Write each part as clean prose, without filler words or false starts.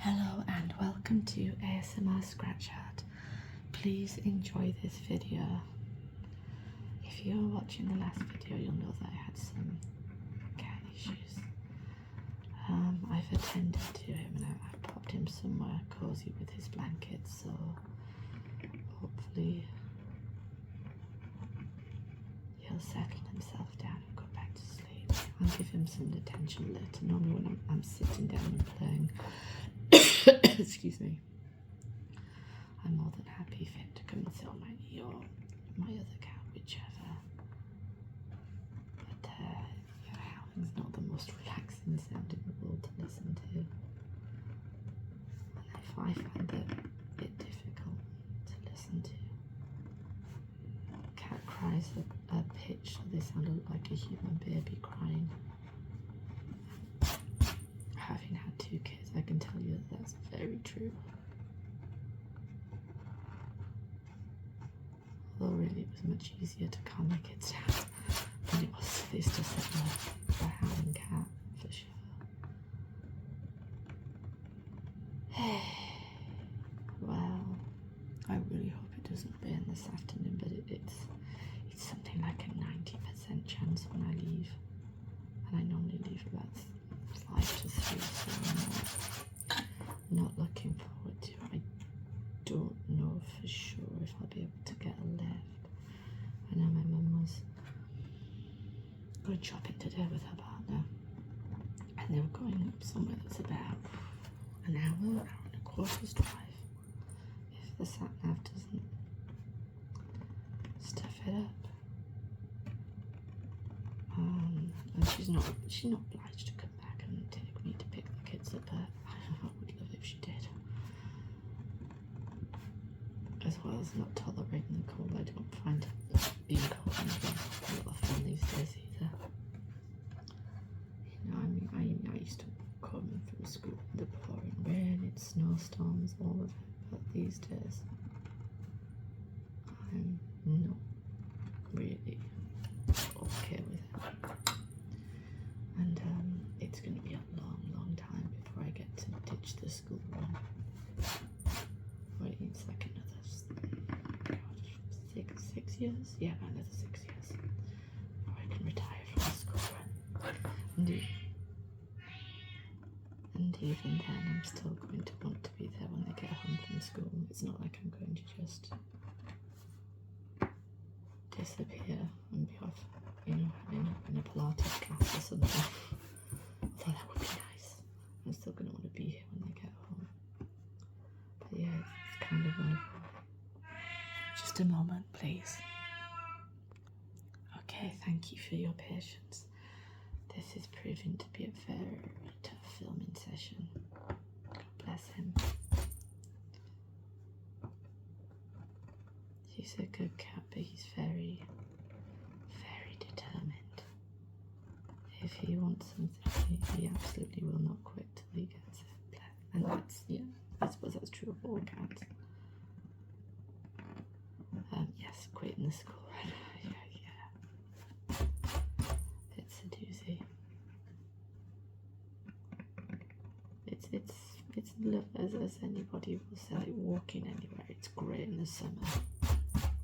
Hello and welcome to ASMR Scratch Art. Please enjoy this video. If you're watching the last video, you'll know that I had some cat issues. I've attended to him and I've popped him somewhere cozy with his blankets, so hopefully he'll settle himself down and go back to sleep. I'll give him some attention later. Normally when I'm sitting down and playing, excuse me, I'm more than happy for him to come and sit on my knee or my other cat, whichever. But howling's not the most relaxing sound in the world to listen to. And if I find it a bit difficult to listen to. Cat cries at a pitch, so they sound like a human baby crying. Having had 2 kids, I can tell you that that's very true. Although really it was much easier to calm my kids down than it was for this to set a howling cat, for sure. Well, I really hope it doesn't rain this afternoon, but it's something like a 90% chance when I leave. And I normally leave about 5 to 3, so I'm not looking forward to it. I don't know for sure if I'll be able to get a lift. I know my mum was going shopping today with her partner, and they were going up somewhere that's about an hour and a quarter's drive. If the sat-nav doesn't stuff it up. And she's not obliged to come back and take me to pick the kids up, but I would love if she did. As well as not tolerating the cold. I don't find being cold a lot of fun these days either. You know, I used to come in from school in the pouring rain, it's snowstorms, all of it, but these days I'm not really okay with it. And it's going to be a long time before I get to ditch the school run. Wait, it's like another 6 years? Yeah, another 6 years before I can retire from the school run. And even then, I'm still going to want to be there when they get home from school. It's not like I'm going to just disappear and be off, you know, in a Pilates class or something. Although that would be nice. I'm still going to want to be here when they get home. But yeah, it's kind of like, just a moment, please. Okay, thank you for your patience. This is proving to be a very tough filming session. God bless him. He's a good cat, but he's very determined. If he wants something, he absolutely will not quit till he gets it. And that's, yeah, I suppose that's true of all cats. Yes, quitting the school run. Yeah. It's a doozy. It's as anybody will say, like walking anywhere, it's great in the summer.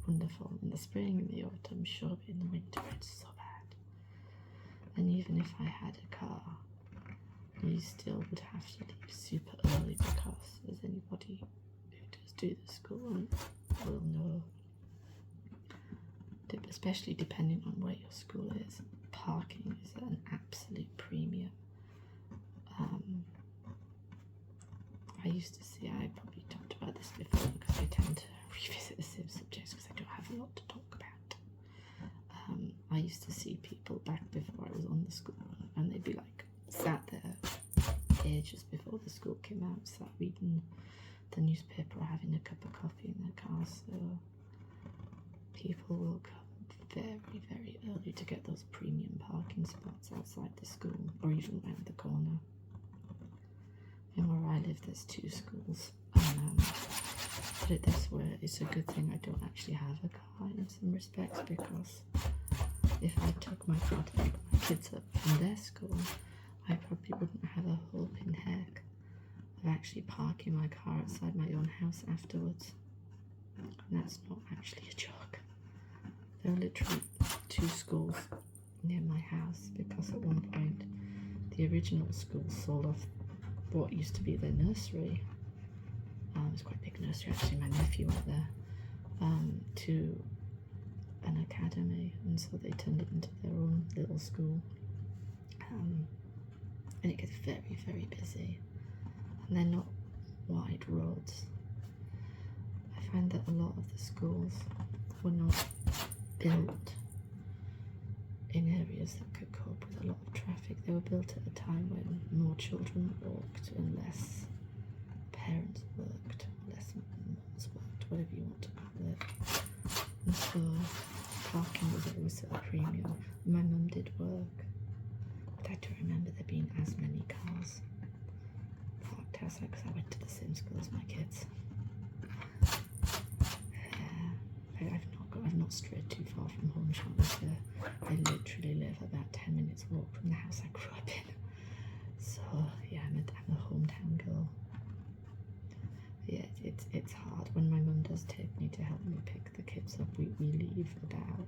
Wonderful in the spring, in the autumn, sure, but in the winter it's so bad. And even if I had a car, you still would have to leave super early because, as anybody who does do the school run will know, especially depending on where your school is, parking is an absolute premium. I used to see, I probably talked about this before because I tend to revisit the same subjects because I don't have a lot to talk about. I used to see people back before I was on the school run, and they'd be like sat there ages before the school came out, sat reading the newspaper or having a cup of coffee in their car. So people will come very early to get those premium parking spots outside the school or even around the corner. And where I live, there's 2 schools. Put it this way, it's a good thing I don't actually have a car in some respects, because if I took my car to pick my kids up from their school, I probably wouldn't have a hope in heck of actually parking my car outside my own house afterwards. And that's not actually a joke. There are literally 2 schools near my house because at one point the original school sold off what used to be their nursery. It was quite a big nursery actually, my nephew went there, to an academy, and so they turned it into their own little school. And it gets very, very busy, and they're not wide roads. I find that a lot of the schools were not built in areas that could cope with a lot of traffic. They were built at a time when more children walked and less parents worked, less moms worked, whatever you want to call it. And so parking was always at a premium. My mum did work, but I don't remember there being as many cars parked outside because I went to the same school as my kids. I've not strayed too far from home, shall we say. I literally live about 10 minutes walk from the house I grew up in. So yeah, I'm a hometown girl. Yeah, it's hard when my mum does take me to help me pick the kids up. We leave about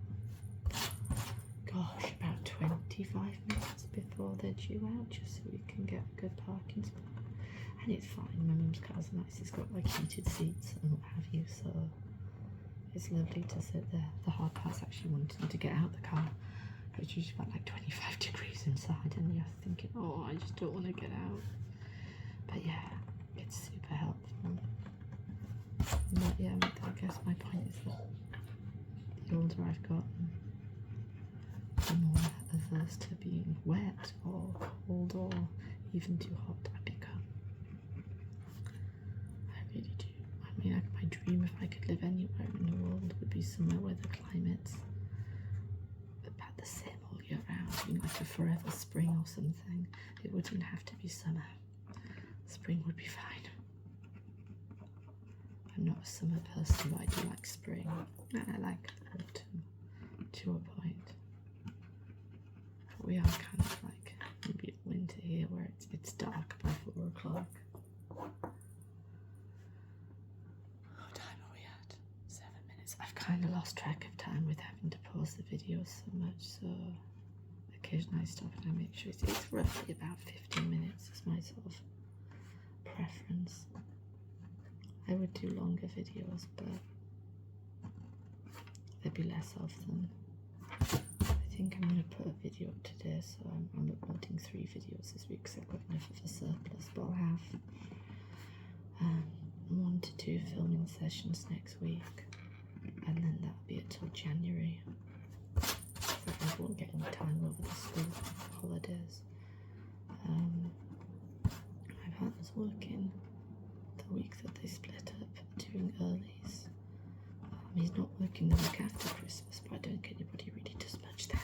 25 minutes before they're due out, just so we can get a good parking spot. And it's fine. My mum's car's nice. It's got like heated seats and what have you, so it's lovely to sit there. The hard part's actually wanting to get out the car. It's usually about like 25 degrees inside, and you're thinking, oh, I just don't want to get out. But yeah, it's super helpful. But yeah, I guess my point is that the older I've gotten, the more averse to being wet or cold or even too hot I become. I really do. I mean, my dream, if I could live anywhere in the world, would be somewhere where the climate's about the same all year round, like a forever spring or something. It wouldn't have to be summer. Spring would be fine. I'm not a summer person, but I do like spring, and I like autumn to a point. But we are kind of like maybe winter here, where it's dark by 4 o'clock. What time are we at? 7 minutes. I've kind of lost track of time with having to pause the videos so much, so occasionally I stop and I make sure it's roughly about 15 minutes is my sort of preference. I would do longer videos, but there'd be less of them. I think I'm going to put a video up today, so I'm uploading 3 videos this week because I've got enough of a surplus, but I'll have 1 to 2 filming sessions next week, and then that'll be it till January. I won't get any time over the school holidays. My partner's working the week that they split up, doing earlies. He's not working the week after Christmas, but I don't think anybody really does much then.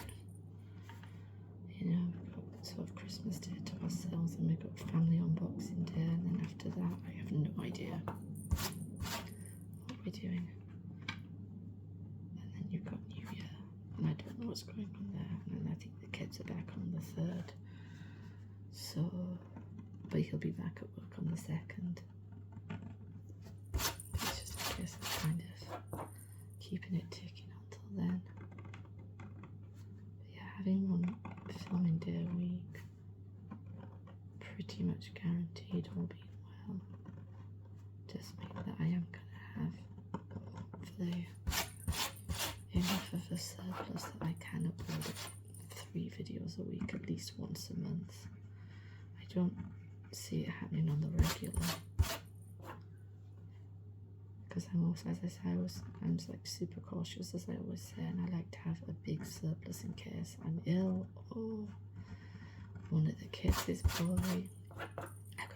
You know, we've got sort of Christmas Day to ourselves, and we've got family on Boxing Day, and then after that I have no idea what we're doing. And then you've got New Year, and I don't know what's going on there, and then I think the kids are back on the 3rd, so, but he'll be back at work on the 2nd. It's just a case of kind of keeping it ticking until then. But yeah, having 1 filming day a week, pretty much guaranteed all being well, just mean that I am going to have hopefully enough of a surplus that I can upload 3 videos a week at least once a month. I don't see it happening on the regular, because I'm also, as I say, I'm like super cautious, as I always say, and I like to have a big surplus in case I'm ill or one of the kids is poorly.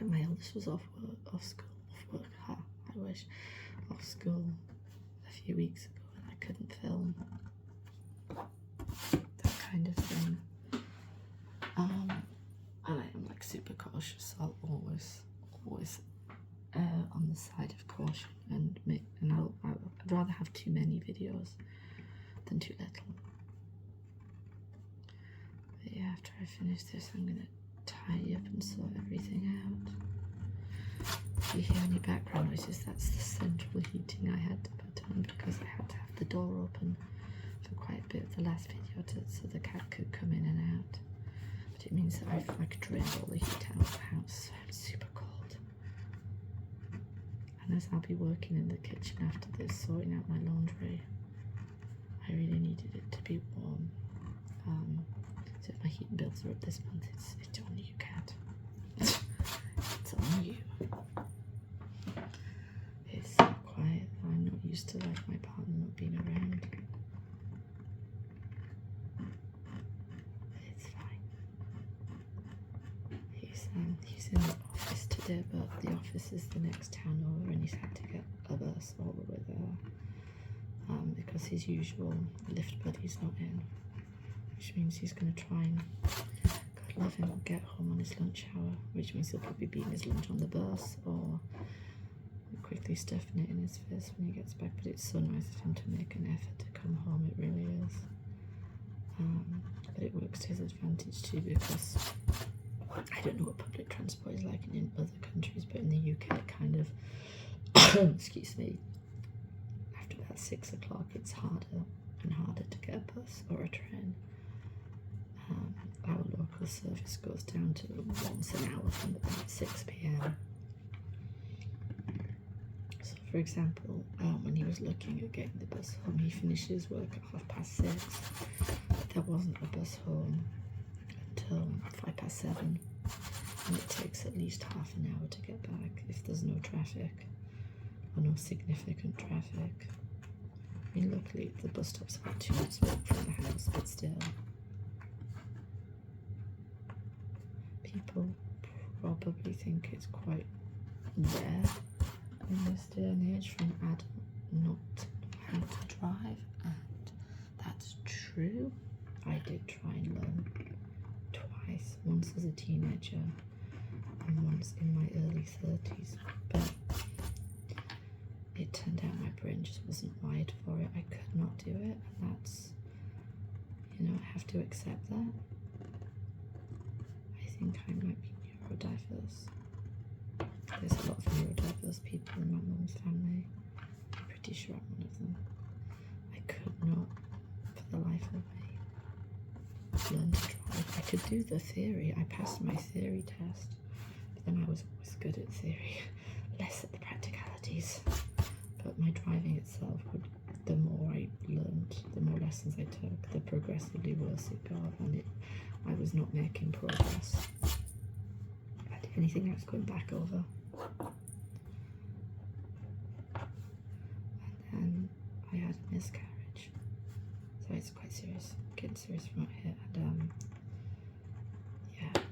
My eldest was off school a few weeks ago, and I couldn't film. That kind of thing. And I am like super cautious. I'll always on the side of caution, and I'd rather have too many videos than too little. But yeah, after I finish this, I'm gonna tidy up and sort everything out. If you hear any background noises, that's the central heating I had to put on because I had to have the door open for quite a bit of the last video so the cat could come in and out. But it means that I've like drained all the heat out of the house, so it's super cold. And as I'll be working in the kitchen after this, sorting out my laundry, I really needed it to be warm. So if my heating bills are up this month, it's on you, cat. It's on you. It's so quiet. I'm not used to like my partner not being around. It's fine. He's in the office today, but the office is the next town over, and he's had to get a bus all the way there because his usual lift buddy's not in, which means he's going to try and, God love him, get home on his lunch hour, which means he'll probably be eating his lunch on the bus or quickly stuffing it in his face when he gets back. But it's so nice of him to make an effort to come home, it really is. But it works to his advantage too, because I don't know what public transport is like in other countries, but in the UK it kind of, excuse me, after about 6 o'clock it's harder and harder to get a bus or a train. Our local service goes down to once an hour from about 6 p.m. So for example, when he was looking at getting the bus home, he finishes work at 6:30. There wasn't a bus home until 7:05, and it takes at least half an hour to get back if there's no traffic or no significant traffic. I mean, luckily the bus stop's about 2 minutes walk from the house, but still. People probably think it's quite rare in this day and age for an adult not to know how to drive, and that's true. I did try and learn twice, once as a teenager and once in my early 30s, but it turned out my brain just wasn't wired for it. I could not do it, and that's, you know, I have to accept that. I think I might be neurodiverse. There's a lot of neurodiverse people in my mum's family. I'm pretty sure I'm one of them. I could not, for the life of me, learn to drive. I could do the theory. I passed my theory test, but then I was always good at theory, less at the practicalities. But my driving itself, the more I learned, the more lessons I took, the progressively worse it got, and I was not making progress. If anything, I was going back over. And then I had a miscarriage. So it's quite serious, getting serious from out here. And yeah,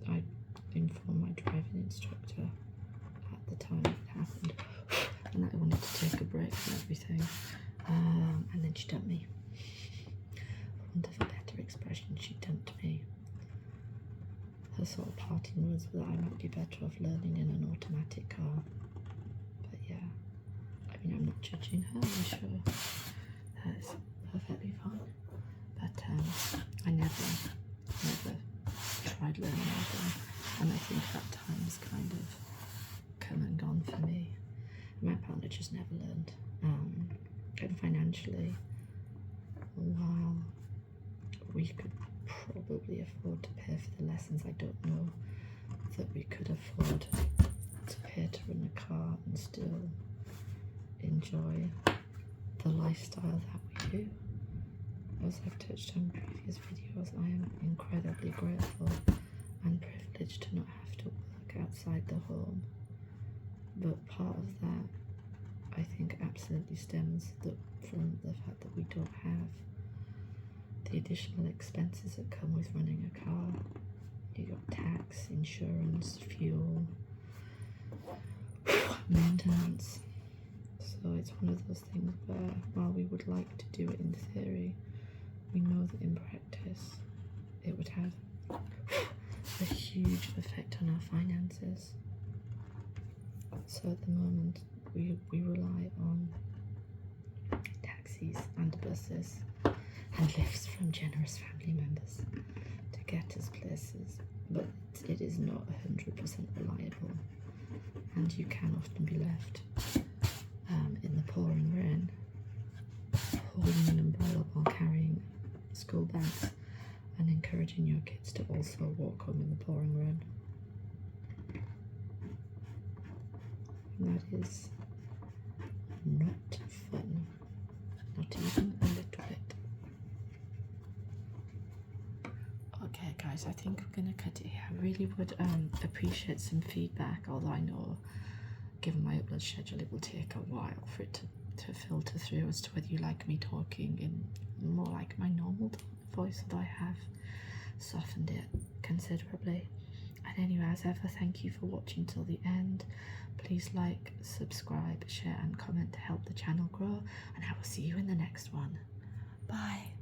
I informed my driving instructor at the time it happened, and that I wanted to take a break from everything. And then she dumped me. For want of a better expression, she dumped me. Her sort of parting words were that I might be better off learning in an automatic car. But yeah, I mean, I'm not judging her, I'm sure that's perfectly fine. But I never tried learning anything, and I think that time's kind of come and gone for me. My partner just never learned. And financially, while we could probably afford to pay for the lessons, I don't know that we could afford to pay to run a car and still enjoy the lifestyle that we do. As I've touched on in previous videos, I am incredibly grateful and privileged to not have to work outside the home. But part of that, I think, absolutely stems from the fact that we don't have the additional expenses that come with running a car. You got tax, insurance, fuel, maintenance. So it's one of those things where, while we would like to do it in theory, we know that in practice it would have a huge effect on our finances. So at the moment we rely on taxis and buses and lifts from generous family members to get us places, but it is not 100% reliable, and you can often be left in the pouring rain, holding an umbrella while carrying school bags, and encouraging your kids to also walk home in the pouring rain. And that is not fun, not even a little bit. Okay guys, I think I'm going to cut it here. I really would appreciate some feedback, although I know given my upload schedule it will take a while for it to filter through as to whether you like me talking in more like my normal voice, although I have softened it considerably. And anyway, as ever, thank you for watching till the end. Please like, subscribe, share and comment to help the channel grow, and I will see you in the next one. Bye.